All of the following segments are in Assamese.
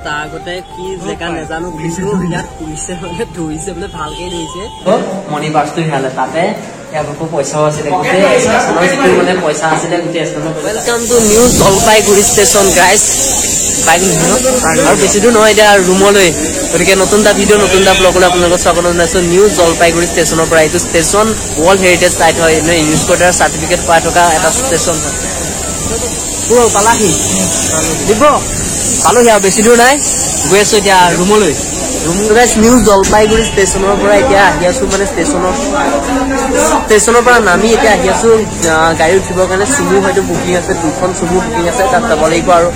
তাৰ আগতে কি জেগা নাজানো কিন্তু ইয়াত পুলিচে মানে ধৰিছে মানে ভালকে ধৰিছে মনি বাছটো হেলে তাতে ইয়াকো পইচাও আছিলে গোটেই ষ্টেচনৰ যিটো মানে পইচা আছিলে গোটেই ষ্টেচনৰ welcome to new Jalpaiguri station guys আৰু বেছি দূৰ নহয় এতিয়া ৰুমলৈ গতিকে নতুন এটা ভিডিঅ' নতুন এটা ব্লগলৈ আপোনালোকক স্বাগতম জনাইছোঁ নিউ জলপাইগুৰি ষ্টেচনৰ পৰা এইটো ষ্টেচন ৱৰ্ল্ড হেৰিটেজ চাইট হয় ইউনেস্কোৰ দ্বাৰা চাৰ্টিফিকেট পাই থকা এটা ষ্টেচন হয় পালাহি দিব পালোহি আৰু বেছি দূৰ নাই গৈ আছো এতিয়া ৰুমলৈ নিউ জলপাইগুৰি ষ্টেচনৰ পৰা এতিয়া আহি আছো মানে ষ্টেচনৰ পৰা নামি এতিয়া আহি আছো গাড়ী উঠিবৰ কাৰণে চুমু হয়তো বুকিং আছে 2খন চুমু বুকিং আছে তাত যাব লাগিব আৰু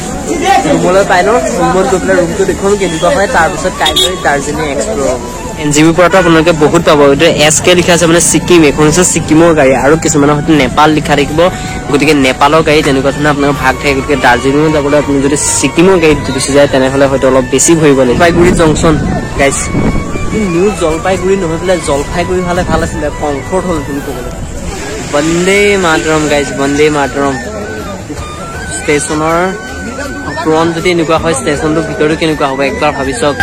ৰুমলৈ পাই ন ৰুমত গৈ পেলাই ৰুমটো দেখোন কেনেকুৱা হয় তাৰপিছত কাইলৈ দাৰ্জিলিং এক্সপ্ল'ৰ এনজিবিৰ পৰাতো আপোনালোকে বহুত পাব এইটো SK লিখা আছে মানে ছিকিম এখন হৈছে ছিকিমৰ গাড়ী আৰু কিছুমানৰ হয়তো নেপাল লিখা থাকিব গতিকে নেপালৰ গাড়ী তেনেকুৱা ধৰণৰ আপোনালোকৰ ভাগ থাকে গতিকে দাৰ্জিলিঙত যাবলৈ আপুনি যদি ছিকিমৰ গাড়ীত গুচি যায় তেনেহ'লে হয়তো অলপ বেছি ভৰিব লাগিব Jalpaiguri junction guys new Jalpaiguri নহয় পেলাই জলপাইগুৰি হ'লে ভাল আছিলে কমফৰ্ট হ'ল বুলি ক'বলৈ বন্দে মাতৰম গাইজ বন্দে মাতৰম ষ্টেচনৰ ফ্ৰণ্ট যদি এনেকুৱা হয় ষ্টেচনটোৰ ভিতৰতো কেনেকুৱা হ'ব একবাৰ ভাবি চাওক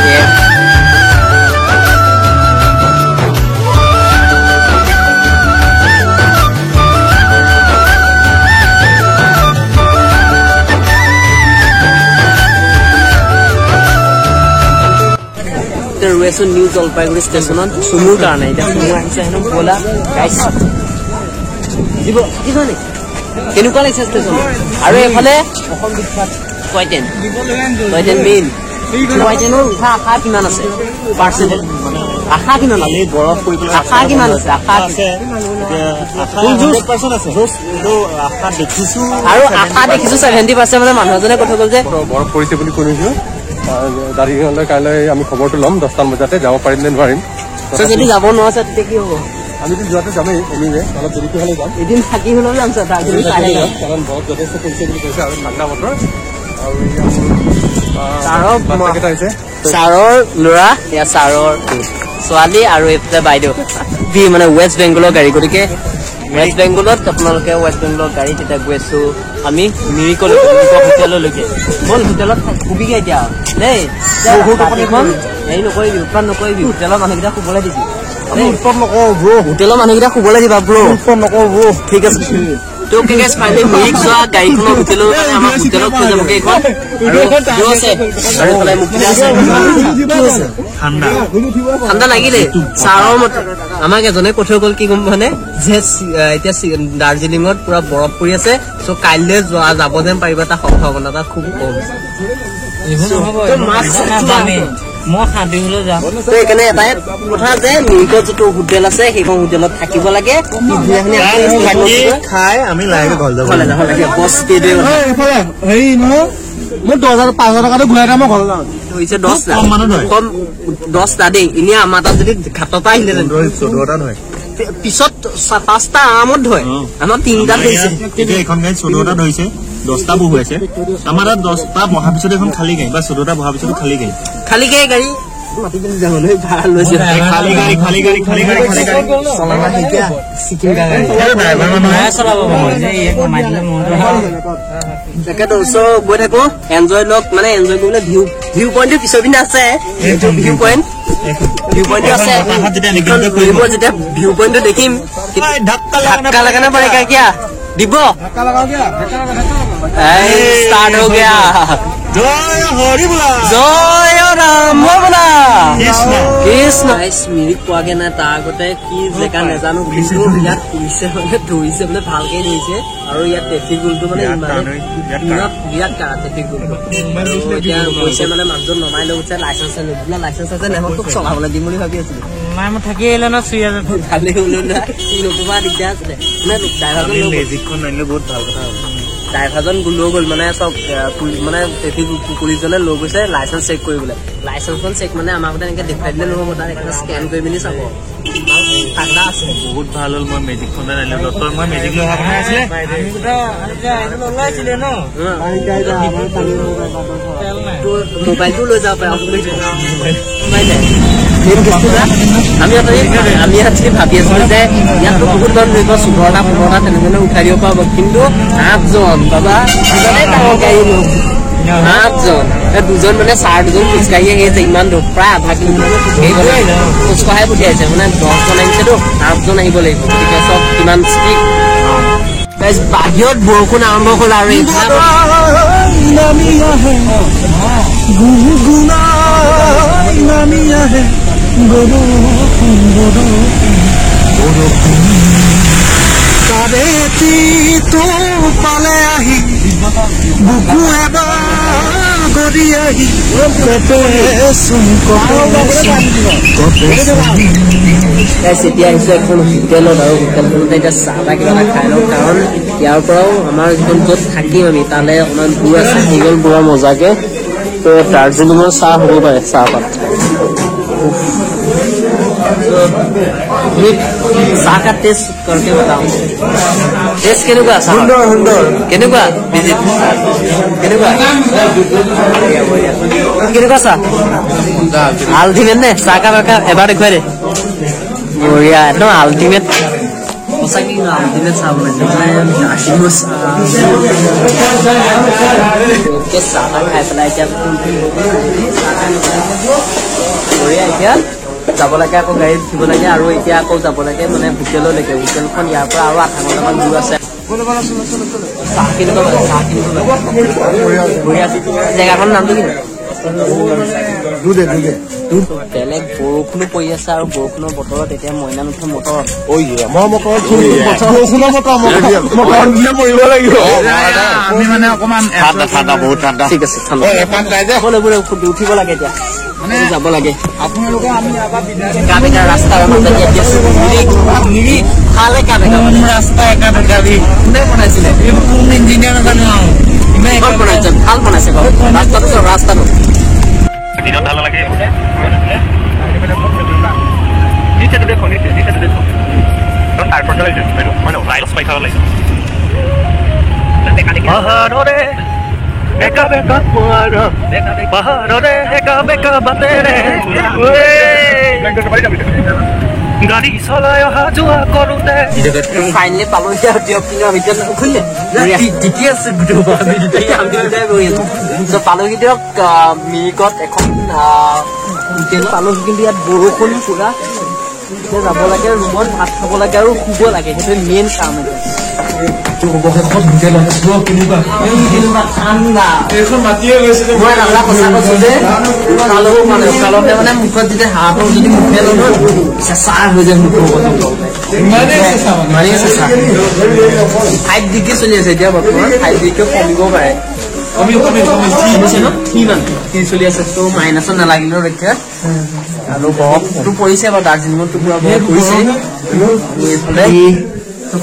ৰৈ আছো নিউ জলপাইগুৰি ষ্টেচনত চুমুৰ কাৰণে এতিয়া চুমু আহিছে হেনো ব'লা গাইছ দিব কি হয় কেনেকুৱা লাগিছে ষ্টেচন আৰু এইফালে অসম বিখ্যাত টয়টেন মেইন টয়টেনৰ উঠা আশা কিমান আছে পাৰ্চেণ্টেজ আশা কিমান আছে বৰফ পৰি আশা কিমান আছে আশা আছে আৰু আশা দেখিছো 70% মানে মানুহ এজনে কথা ক'ল যে বৰফ পৰিছে বুলি শুনিছো দাৰ্জিলিঙলৈ কাইলৈ আমি খবৰটো ল'ম 10টা বজাতে যাব পাৰিম নে নোৱাৰিম যদি যাব নোৱাৰা তেতিয়া কি হ'ব আমিতো যোৱাটো যামেই এনিৱে অলপ দেৰিকৈ হ'লে যাম এদিন থাকি হ'লেও যাম কাৰণ বৰফ যথেষ্ট পৰিছে বুলি কৈছে আৰু ঠাণ্ডা বতৰ আৰু ছাৰৰ ল'ৰা এয়া ছাৰৰ ছোৱালী আৰু এইফালে বাইদেউ মানে ৱেষ্ট বেংগলৰ গাড়ী গতিকে ৱেষ্ট বেংগলত আপোনালোকে ৱেষ্ট বেংগলৰ গাড়ী তেতিয়া গৈ আছো আমি মিৰিকল হোটেললৈকে ব'ল হোটেলত শুবিগে এতিয়া দেই হেৰি নকৰিবি উৎপাত নকৰিবি হোটেলৰ মানুহকেইটা শুবলৈ দিবি উৎপাত নকৰো ব্ৰ হোটেলৰ মানুহকেইটা শুবলৈ দিবা ব্ৰ উৎপাত নকৰো ব্ৰ ঠিক আছে তোক কি গাইছ ফাইনেলি মিৰিক যোৱা গাড়ীখনৰ হোটেলৰ কাৰণে আমাৰ হোটেলত থৈ যাবগে এইখন আৰু আছে আৰু ফালে মুক্তি আছে ঠাণ্ডা লাগিলে ছাৰৰ মতে আমাক এজনে কৈ থৈ গ'ল কি গম মানে যে এতিয়া দাৰ্জিলিঙত পুৰা বৰফ পৰি আছে চ' কাইলৈ যাব যেন পাৰিব এটা সম্ভাৱনা এটা খুব কম মই সাঁতুৰিবলৈ যাম সেইকাৰণে এটাই কথা যে মিৰিকত যিটো হোটেল আছে সেইখন হোটেলত থাকিব লাগে খাই আমি লাহেকে ঘৰলৈ যাব লাগে বছ হেৰি নহয় মই 10,000-5,000 টকাটো ঘূৰাই মই ঘৰলৈ যাওঁ হৈছে 10টা দেই এনে আমাৰ তাত যদি ঘাটৰ পৰা আহিলেহেঁতেন 14টা নহয় পিছত 5টা আৰামত ধৰে আমাৰ 3টা ধৰিছে এইখন গাড়ী 14টা ধৰিছে 10টা বহু আছে আমাৰ তাত 10টা বহাৰ পিছত এখন খালী গাড়ী বা 14টা বহাৰ পিছত খালী গাড়ী মাতি দিলে যাবলৈ ভাড়া লৈছে খালী গাড়ী চলাবা এতিয়া ছিকিম গাড়ী ড্ৰাইভাৰ মানুহে চলাব তাকেতো ওচৰ গৈ থাকো এনজয় লওক মানে এনজয় কৰিবলৈ ভিউ পইণ্টটো পিছৰ পিনে আছে ভিউ পইণ্টটো আছে যেতিয়া ভিউ পইণ্টটো দেখিম ধাক্কা লগানা পড়েগা क्या দিব स्टार्ट हो गया जय हरि बोला जय राम बोला कृष्ण मिरिक পোৱাগে না তাৰ আগতে কি জেগা নাজানো কিন্তু ইয়াত পুলিচে মানে ধৰিছে মানে ভালকে ধৰিছে আৰু ইয়াত ট্ৰেফিক ৰুলটো মানে বিৰাট কাৰা ট্ৰেফিক ৰুলটো এতিয়া কৈছে মানে মানুহজন নমাই লৈ গৈছে লাইচেন্স আছে নেহত তোক চলাবলৈ দিম বুলি ভাবি আছিলো নাই মই থাকি আহিলে না চুইয়া ভালে হ'লো না নকবা দিগদাৰ আছে মানে ড্ৰাইভাৰজন মেজিকখন আনিলে বহুত ভাল কথা হ'ব ড্ৰাইভাৰজন লৈ গ'ল মানে চব মানে ট্ৰেফিক পুলিচজনে লৈ গৈছে লাইচেন্স চেক কৰিবলৈ লাইচেন্সখন চেক মানে আমাৰ মতে এনেকৈ দেখুৱাই দিলে নহ'ব তাত এটা স্কেন কৰি মেলি চাব ঠাণ্ডা আছে বহুত ভাল হ'ল মই মেজিকখন আনিলোঁ ডক্টৰ মই মেজিক লৈ অহা কথা আছিলে ওলাইছিলে ন মোবাইলটো লৈ যাব পাৰে আমি আজি ভাবি আছো যে ইয়াত বহুত ধৰণৰ 14টা তেনেধৰণে উঠাই দিব পাৰিব কিন্তু 8জন বাবা ডাঙৰ গাড়ী 8জন দুজন মানে ছাৰ দুজন খোজকাঢ়ি আহি আছে ইমান দূৰ প্ৰায় আধা কিলোমিটাৰ খোজকঢ়াই পঠিয়াইছে মানে 10জন আহিছেতো 8জন আহিব লাগিব গতিকে চব কিমান স্পীড বাহিৰত বৰষুণ আৰম্ভ হ'ল আৰু পালে আহি বুকু এবাৰ গৰি আহি এতিয়া আহিছো এখন হোটেলত আৰু হোটেলখনতে এতিয়া চাহ বা কিবা এটা খাই লওঁ কাৰণ ইয়াৰ পৰাও আমাৰ যিখন য'ত থাকিম আমি তালৈ অকণমান দূৰ আছে হৈ গ'ল পুৰা মজাকে তো দাৰ্জিলিঙৰ চাহ হ'ব পাৰে চাহপাত চাহ का टेस्ट करके बताओ टेस्ट केनेকুৱা সুন্দৰ সুন্দৰ কেনেকুৱা ভিজিট কেনেকুৱা কেনেকুৱা চাহ আল্টিমেট নে চাহ का এবাৰ দেখুৱাই দে বঢ়িয়া একদম আল্টিমেট সঁচাকৈ আল্টিমেট চাহ বনাইছে চাহ খাই পেলাই এতিয়া বঢ়িয়া এতিয়া যাব লাগে আকৌ গাড়ীত উঠিব লাগে আৰু এতিয়া আকৌ যাব লাগে মানে হোটেললৈকে হোটেলখন ইয়াৰ পৰা আৰু 8 ঘণ্টামান দূৰ আছে চাহ কিনিব জেগাখনৰ নামটো কি বেলেগ বৰষুণো পৰি আছে আৰু বৰষুণৰ বতৰত এতিয়া মইনা নুঠে মটৰ ঠিক আছে উঠিব লাগে এতিয়া যাব লাগে আপোনালোকে আমি কাবেকা ৰাস্তাৰ মাজতে খালে কাবেকা ৰাস্তা একাবেকাবি কোনে বনাইছিলে কোন ইঞ্জিনিয়াৰ নাজানো ইমান বনাইছে ভাল বনাইছে ৰাস্তাটো চব ৰাস্তাটো দিনত ভাল লাগে নিচে দেখো তারপর চলে যাচ্ছে মানে রাইলস পাই খাওয়া লাগে পাহাড়ে একা বেকা পুয়ারা পাহাড়ে একা বেকা বাতেরে গাড়ি চলাই অহা যোৱা কৰোতে ফাইনেলি পালো এতিয়া দিয়ক ভিতৰত খুলিলে ঠিকে আছে পালোহি দিয়ক মিৰিকত এখন হোটেল পালোহি কিন্তু ইয়াত বৰষুণ পুৰা যাব লাগে ৰুমত ভাত খাব লাগে আৰু শুব লাগে সেইটো মেইন কাম মানে মুখত যেতিয়া হাঁহৰ যদি মুখে লওঁ চাহ হৈ যায় মুখৰ 5 ডিগ্ৰী চলি আছে এতিয়া বৰ্তমান 5 ডিগ্ৰী কমিব পাৰে চলি আছে তো মাইনাছত নালাগিলেও ৰক্ষা আৰু বৰফটো পৰিছে বাৰু দাৰ্জিলিঙত পুৰা বৰফ পৰিছে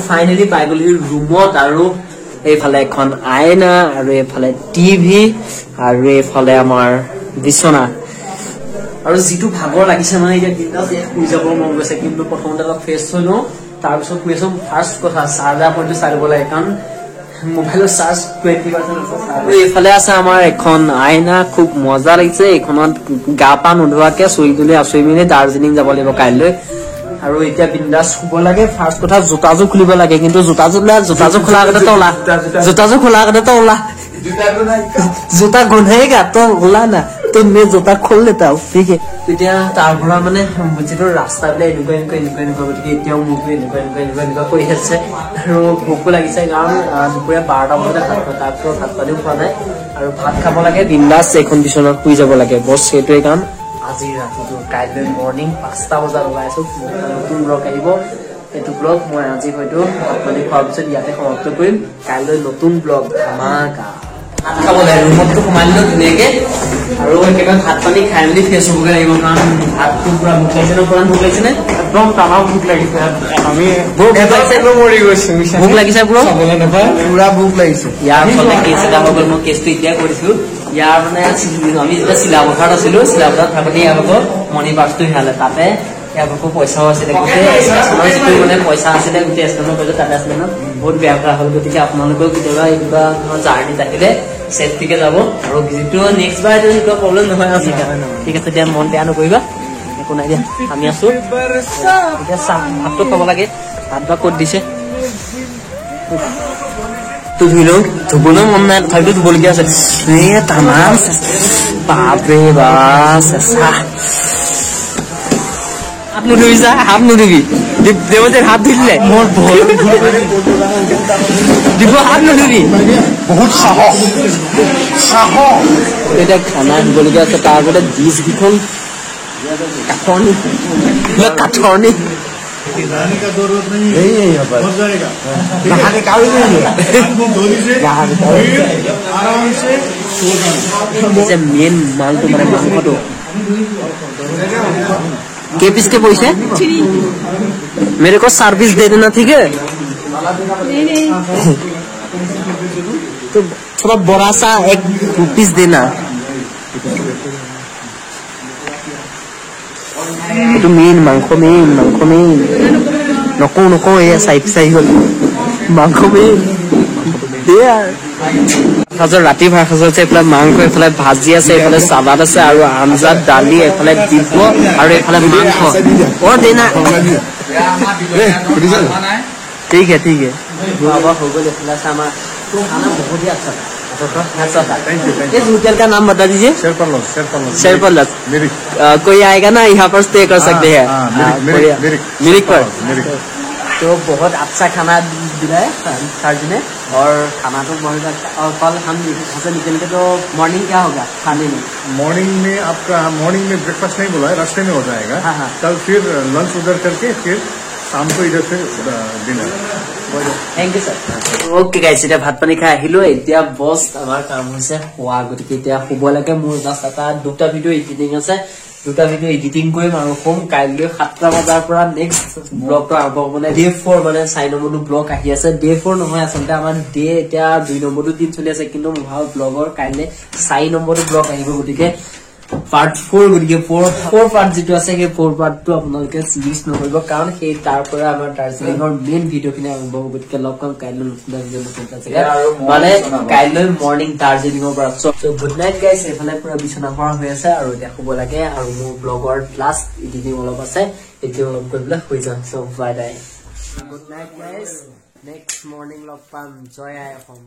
ফাইনেলি পাই গ'লো ৰুমত আৰু এইফালে এখন আইনা আৰু এইফালে টিভি আৰু এইফালে আমাৰ বিচনা আৰু যিটো ভাগৰ লাগিছে মানে এতিয়া দিনটা শুই যাব মন গৈছে কিন্তু প্ৰথমতে অলপ ফ্ৰেছ হৈ লওঁ তাৰপিছত শুই আছো ফাৰ্ষ্ট কথা চাৰ্জাৰ পইণ্টটো চাই ল'ব লাগে কাৰণ মোবাইলৰ চাৰ্জ 20% আছে এইফালে আছে আমাৰ এখন আইনা খুব মজা লাগিছে এইখনত গা পা নোধোৱাকে চুই তুলি আচুই মিলি দাৰ্জিলিং যাব লাগিব কাইলৈ আৰু এতিয়া বিন্দাস শুব লাগে ফাৰ্ষ্ট কথা জোতাযোৰ খুলিব লাগে কিন্তু জোতাযোৰ খোলা আগতে তো ওলা জোতা গোন্ধাইগা তো ওলা না তো মে জোতা खोल लेता हूं ठीक है তেতিয়া তাৰ পৰা মানে যিটো ৰাস্তাবিলাক এনেকুৱা গতিকে এতিয়াও মুখটো এনেকুৱা কৰি আছে আৰু ভোকো লাগিছে কাৰণ দুপৰীয়া 12টা বজাত তাৰপিছত ভাত পানীও খোৱা নাই আৰু ভাত খাব লাগে বিন্দাস এখন বিচনাত শুই যাব লাগে বছ সেইটোৱে কাম আজি ৰাতিটো কাইলৈ মৰ্নিং 5টা বজাত ওলাইছো নতুন ব্লগ আহিব এইটো ব্লগ মই আজি হয়তো আপুনি খোৱাৰ পিছত ইয়াতে সমাপ্ত কৰিম কাইলৈ নতুন ব্লগ ধামাকা ভাত খাব লাগে ৰুমতটো সোমাই দিলো ধুনীয়াকে আৰু একেবাৰে ভাত পানী খাই মেলি ফ্ৰেছ হ'বগৈ লাগিব কাৰণ ভাতটো পুৰা ভোক লাগিছে ন পুৰা ভোক লাগিছে নে একদম টানা ভোক লাগিছে আমি মৰি গৈছো ভোক লাগিছে পুৰা ভোক লাগিছে ইয়াৰ ফলে কেছ এটা হৈ গ'ল মই কেছটো এতিয়া কৰিছো ইয়াৰ মানে আমি যেতিয়া চিলাপথাৰত আছিলো চিলাপথাৰত থাকোঁতে ইয়াৰ ভাগৰ মণি পাৰ্চটো হেৰালে তাতে ইয়াৰ ভাগৰ পইচাও আছিলে গোটেই ষ্টেচনৰ যিটো মানে পইচা আছিলে গোটেই ষ্টেচনৰ পইচা তাতে আছিলে ন বহুত বেয়া কৰা হ'ল গতিকে আপোনালোকেও কেতিয়াবা এনেকুৱা জাৰ্ণিত আহিলে চেফটিকে যাব আৰু যিটো নেক্সট বাৰ এইটো কিবা প্ৰব্লেম নহয় আৰু ঠিক আছে দিয়া মন বেয়া নকৰিবা একো নাই দিয়া আমি আছো এতিয়া চাহ ভাতটো খাব লাগে ভাত বা ক'ত দিছে হাতটো ধুই লওঁ ধুবলৈ মন নাই তথাপিতো ধুবলগীয়া আছে তামাম বাপৰে বা চেঁচা হাত নুধুবি যা হাত নুধুবি দেৱতে হাত ধুইছিলে মোৰ দিব হাত নুধুবি বহুত সাহস এতিয়া খানা আহিবলগীয়া আছে তাৰ আগতে ডিছ কেইখন কাঠনি नहाने का जरूरत नहीं है हो जाएगा नहाने का भी नहीं है धोनी से आराम से सो जाना मेन मालটো মানে মাংসটো के पीस के पैसे मेरे को सर्विस दे देना ठीक है नहीं तो थोड़ा बड़ा सा एक पीस देना itu main mangko main noko ya sai hol mangko main dia খাজৰ ৰাতি ভাত খাজৰ আছে এফালে মাংস এফালে ভাজি আছে এফালে চালাড আছে আৰু আঞ্জা দালি এফালে দিব আৰু এফালে মাংস ও দেনা ঠিক है बाबा हो गए एफाले सामा खाना बहुत ही अच्छा इस होटल का नाम बता दीजिए शेरपल्लस कोई आएगा ना यहाँ पर स्टे कर सकते हैं मिरिक पर तो बहुत अच्छा खाना दिलाए सर जी ने और खाना तो बहुत अच्छा और कल हम यहाँ से निकल के तो मॉर्निंग क्या होगा खाने में मॉर्निंग में आपका मॉर्निंग में ब्रेकफास्ट नहीं बोला है रास्ते में हो जाएगा कल फिर लंच उधर करके फिर शाम को इधर से dinner thank you sir okay guys এতিয়া ভাত পানী খাই আহিলো এতিয়া বস আমাৰ কাম হৈছে হোৱা গতিকে এতিয়া শুব লাগে মোৰ জাস্ট এটা দুটা ভিডিও এডিটিং আছে দুটা ভিডিও এডিটিং কৰিম আৰু হোম কাইলৈ 7টা বজাৰ পৰা নেক্সট ব্লগটো আৰম্ভ হ'ব মানে ডে 4 মানে 4 নম্বৰটো ব্লগ আহি আছে ডে 4 নহয় আচলতে আমাৰ ডে এতিয়া 2 নম্বৰটো দিন চলি আছে কিন্তু মোৰ ব্লগৰ কাইলৈ 4 নম্বৰটো ব্লগ আহিব গতিকে পাৰ্ট 4 গতিকে 4 পাৰ্ট যেটো আছে সেই 4 পাৰ্টটো আপোনালোকে মিছ নকৰিব কাৰণ সেই তাৰ পৰা আমাৰ দাৰ্জিলিঙৰ মেইন ভিডিওখিনি আৰম্ভ হ'ব গতিকে লগ পাম কাইলৈ নতুন ভিডিও আছে মানে কাইলৈ মৰ্নিং দাৰ্জিলিঙৰ পৰা সো গুড নাইট গাইস এফালে পুৰা বিছনা পৰা হৈ আছে আৰু এতিয়া শুব লাগে আৰু মোৰ ব্লগৰ লাষ্ট এডিটিং অলপ আছে এতিয়া অলপ কৰিবলৈ হৈ যাম so bye bye good night guys next morning লগ পাম জয় আই অসম